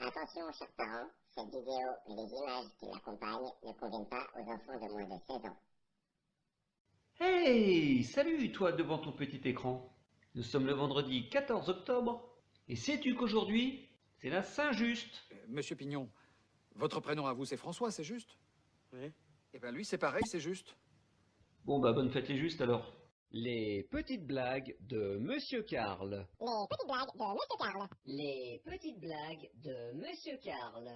Attention, chers parents, cette vidéo et les images qui l'accompagnent ne conviennent pas aux enfants de moins de 16 ans. Hey, salut toi devant ton petit écran. Nous sommes le vendredi 14 octobre et sais-tu qu'aujourd'hui, c'est la Saint-Just? Monsieur Pignon, votre prénom à vous c'est François, c'est juste? Oui. Eh ben lui c'est pareil, c'est juste. Bon bah bonne fête les justes alors. Les petites blagues de Monsieur Karl. Les petites blagues de Monsieur Karl. Les petites blagues de Monsieur Karl.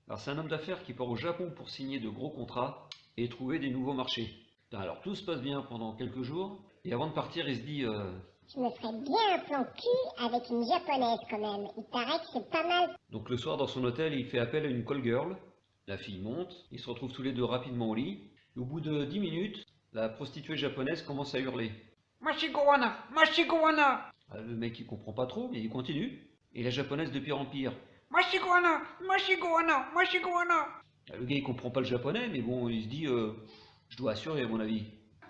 Alors c'est un homme d'affaires qui part au Japon pour signer de gros contrats et trouver des nouveaux marchés. Alors tout se passe bien pendant quelques jours et avant de partir il se dit Je me ferais bien un plan cul avec une japonaise quand même. Il paraît que c'est pas mal. Donc le soir dans son hôtel il fait appel à une call girl. La fille monte, ils se retrouvent tous les deux rapidement au lit. Et au bout de 10 minutes, la prostituée japonaise commence à hurler. Mashigowana, Mashigowana. Le mec il comprend pas trop mais il continue. Et la japonaise de pire en pire. Mashigowana, Mashigowana, Mashigowana. Le gars il comprend pas le japonais mais bon il se dit je dois assurer à mon avis.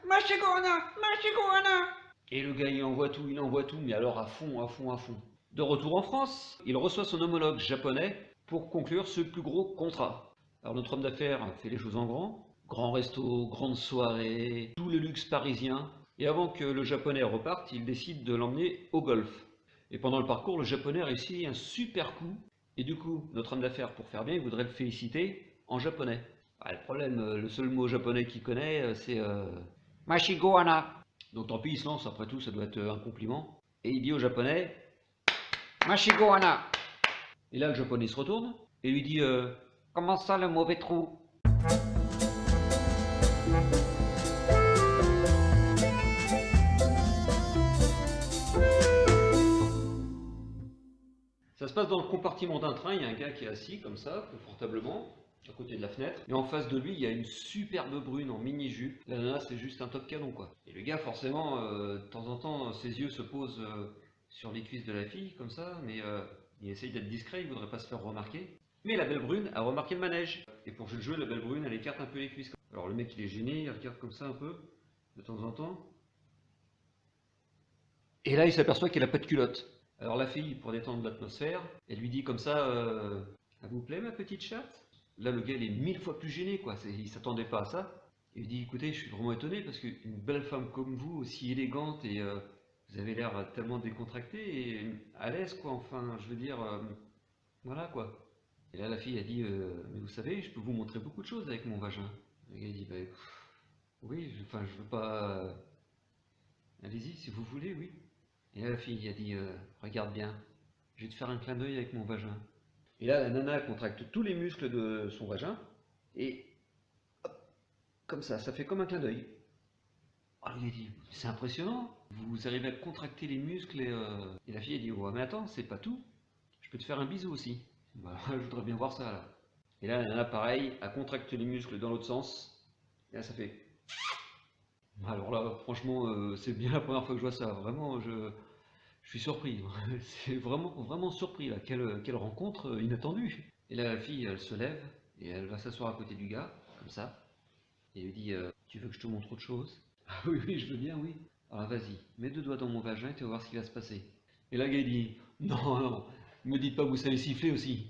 Mashigowana, Mashigowana. Et le gars il envoie tout mais alors à fond, à fond, à fond. De retour en France, il reçoit son homologue japonais pour conclure ce plus gros contrat. Alors notre homme d'affaires fait les choses en grand. Grand resto, grande soirée, tout le luxe parisien. Et avant que le japonais reparte, il décide de l'emmener au golf. Et pendant le parcours, le japonais réussit un super coup. Et du coup, notre homme d'affaires, pour faire bien, il voudrait le féliciter en japonais. Le problème, le seul mot japonais qu'il connaît, c'est Mashigohana. Donc tant pis, il se lance, après tout, ça doit être un compliment. Et il dit au japonais Mashigohana. Et là, le japonais se retourne et lui dit comment ça, le mauvais trou? Ça se passe dans le compartiment d'un train, il y a un gars qui est assis comme ça, confortablement, à côté de la fenêtre. Et en face de lui, il y a une superbe brune en mini-jupe. La nana, c'est juste un top canon, quoi. Et le gars, forcément, de temps en temps, ses yeux se posent sur les cuisses de la fille, comme ça, mais il essaye d'être discret, il voudrait pas se faire remarquer. Mais la belle brune a remarqué le manège. Et pour jouer, la belle brune, elle écarte un peu les cuisses. Alors le mec, il est gêné, il regarde comme ça un peu, de temps en temps. Et là, il s'aperçoit qu'elle a pas de culotte. Alors la fille, pour détendre l'atmosphère, elle lui dit comme ça ça vous plaît ma petite chatte? Là le gars il est 1000 fois plus gêné quoi, il s'attendait pas à ça. Il lui dit écoutez, je suis vraiment étonné parce qu'une belle femme comme vous, aussi élégante et vous avez l'air tellement décontracté et à l'aise quoi, enfin je veux dire, voilà quoi. Et là la fille a dit mais vous savez, je peux vous montrer beaucoup de choses avec mon vagin. Le gars il dit bah, oui, enfin je veux pas, allez-y si vous voulez, oui. Et là, la fille a dit regarde bien, je vais te faire un clin d'œil avec mon vagin. Et là, la nana contracte tous les muscles de son vagin, et hop, comme ça fait comme un clin d'œil. Alors il a dit c'est impressionnant, vous arrivez à contracter les muscles, et la fille a dit ouais, mais attends, c'est pas tout, je peux te faire un bisou aussi. Bah, je voudrais bien voir ça là. Et là, la nana, pareil, elle contracte les muscles dans l'autre sens, et là, ça fait. Alors là, franchement, c'est bien la première fois que je vois ça. Vraiment, je suis surpris. C'est vraiment surpris là. Quelle rencontre inattendue. Et là, la fille, elle se lève et elle va s'asseoir à côté du gars, comme ça. Et elle lui dit tu veux que je te montre autre chose? Ah oui, oui, je veux bien, oui. Alors vas-y, mets 2 doigts dans mon vagin et tu vas voir ce qui va se passer. Et là, le gars, il dit non, non, ne me dites pas que vous savez siffler aussi.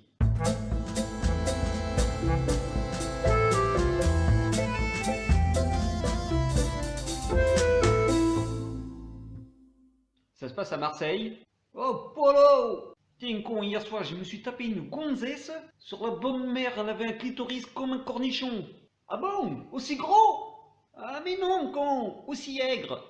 Ça se passe à Marseille. Oh Polo! Tiens con, hier soir je me suis tapé une gonzesse. Sur la bonne mère, elle avait un clitoris comme un cornichon. Ah bon? Aussi gros? Ah mais non con, aussi aigre.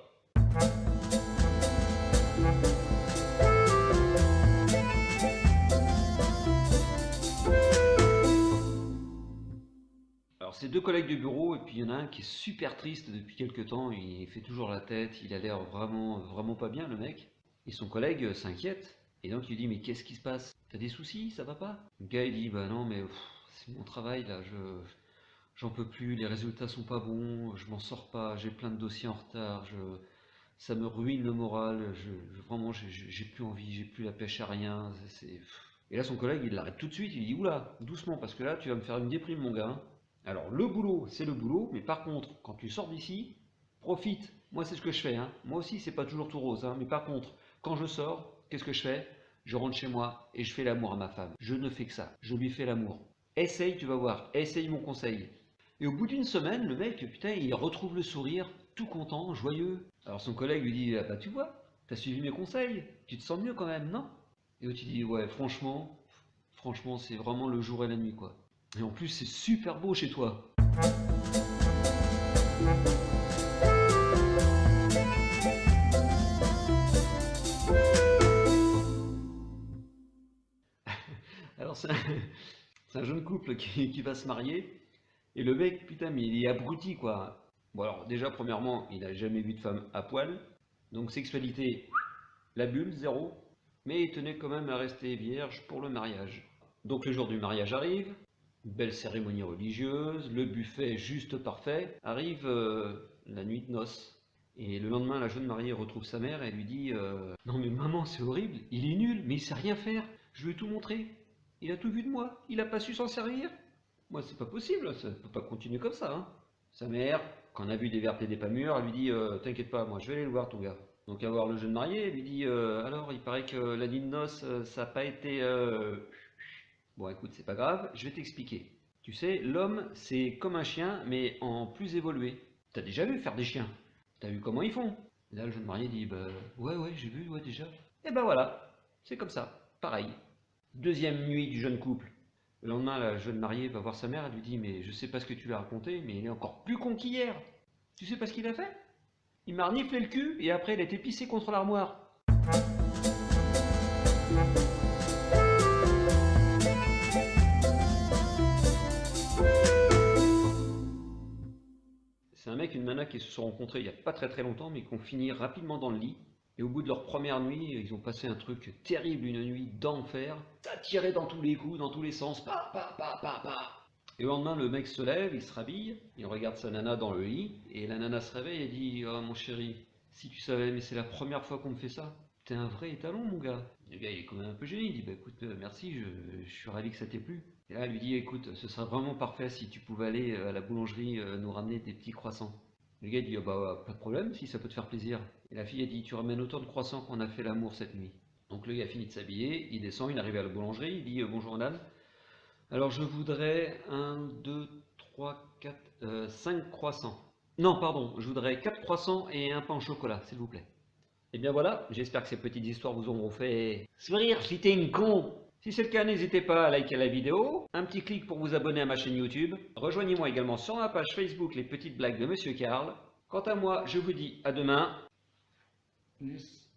Alors c'est 2 collègues de bureau et puis il y en a un qui est super triste depuis quelques temps, il fait toujours la tête, il a l'air vraiment pas bien le mec. Et son collègue s'inquiète et donc il lui dit mais qu'est-ce qui se passe? T'as des soucis? Ça va pas? Le gars il dit bah non mais c'est mon travail là, j'en peux plus, les résultats sont pas bons, je m'en sors pas, j'ai plein de dossiers en retard, ça me ruine le moral, vraiment j'ai plus envie, j'ai plus la pêche à rien. Et là son collègue il l'arrête tout de suite, il dit oula, doucement parce que là tu vas me faire une déprime mon gars. Alors le boulot, c'est le boulot, mais par contre, quand tu sors d'ici, profite. Moi, c'est ce que je fais, hein. Moi aussi, c'est pas toujours tout rose, hein. Mais par contre, quand je sors, qu'est-ce que je fais? Je rentre chez moi et je fais l'amour à ma femme. Je ne fais que ça. Je lui fais l'amour. Essaye, tu vas voir. Essaye mon conseil. Et au bout d'une semaine, le mec, putain, il retrouve le sourire, tout content, joyeux. Alors son collègue lui dit, ah bah tu vois, t'as suivi mes conseils. Tu te sens mieux quand même, non? Et l'autre il dit, ouais, franchement, c'est vraiment le jour et la nuit, quoi. Et en plus, c'est super beau chez toi. Alors c'est un jeune couple qui va se marier. Et le mec, putain, mais il est abruti, quoi. Bon, alors, déjà, premièrement, il n'a jamais vu de femme à poil. Donc, sexualité, la bulle, zéro. Mais il tenait quand même à rester vierge pour le mariage. Donc, le jour du mariage arrive. Une belle cérémonie religieuse. Le buffet juste parfait. Arrive la nuit de noces. Et le lendemain, la jeune mariée retrouve sa mère et elle lui dit non, mais maman, c'est horrible. Il est nul, mais il sait rien faire. Je lui ai tout montré. Il a tout vu de moi. Il n'a pas su s'en servir. Moi, c'est pas possible, ça peut pas continuer comme ça, hein. Sa mère, quand on a vu des vertes et des pas mûres, elle lui dit t'inquiète pas, moi je vais aller le voir ton gars. Donc à voir le jeune marié, elle lui dit alors il paraît que la nuit de noces, ça n'a pas été. Bon écoute, c'est pas grave, je vais t'expliquer. Tu sais, l'homme c'est comme un chien, mais en plus évolué. T'as déjà vu faire des chiens? T'as vu comment ils font? Et là le jeune marié dit bah ouais j'ai vu, ouais déjà. Et ben voilà, c'est comme ça, pareil. Deuxième nuit du jeune couple. Le lendemain, la jeune mariée va voir sa mère, elle lui dit mais je sais pas ce que tu lui as raconté, mais il est encore plus con qu'hier. Tu sais pas ce qu'il a fait? Il m'a reniflé le cul et après il a été pissé contre l'armoire. C'est un mec et une nana qui se sont rencontrés il y a pas très longtemps, mais qui ont fini rapidement dans le lit. Et au bout de leur première nuit, ils ont passé un truc terrible, une nuit d'enfer. Ça tirait dans tous les coups, dans tous les sens. Pa. Et le lendemain, le mec se lève, il se rhabille, il regarde sa nana dans le lit, et la nana se réveille et dit oh mon chéri, si tu savais, mais c'est la première fois qu'on me fait ça. T'es un vrai étalon, mon gars. Le gars, il est quand même un peu gêné, il dit bah écoute, merci, je suis ravi que ça t'ait plu. Et là, elle lui dit écoute, ce serait vraiment parfait si tu pouvais aller à la boulangerie nous ramener des petits croissants. Le gars dit bah pas de problème si ça peut te faire plaisir. Et la fille a dit tu ramènes autant de croissants qu'on a fait l'amour cette nuit. Donc le gars finit de s'habiller, il descend, il arrive à la boulangerie, il dit bonjour madame. Alors je voudrais 1, 2, 3, 4, 5 croissants. Non pardon, je voudrais 4 croissants et un pain au chocolat s'il vous plaît. Et bien voilà, j'espère que ces petites histoires vous auront fait sourire si t'es une con. Si c'est le cas, n'hésitez pas à liker la vidéo, un petit clic pour vous abonner à ma chaîne YouTube. Rejoignez-moi également sur ma page Facebook Les Petites Blagues de Monsieur Karl. Quant à moi, je vous dis à demain. Peace.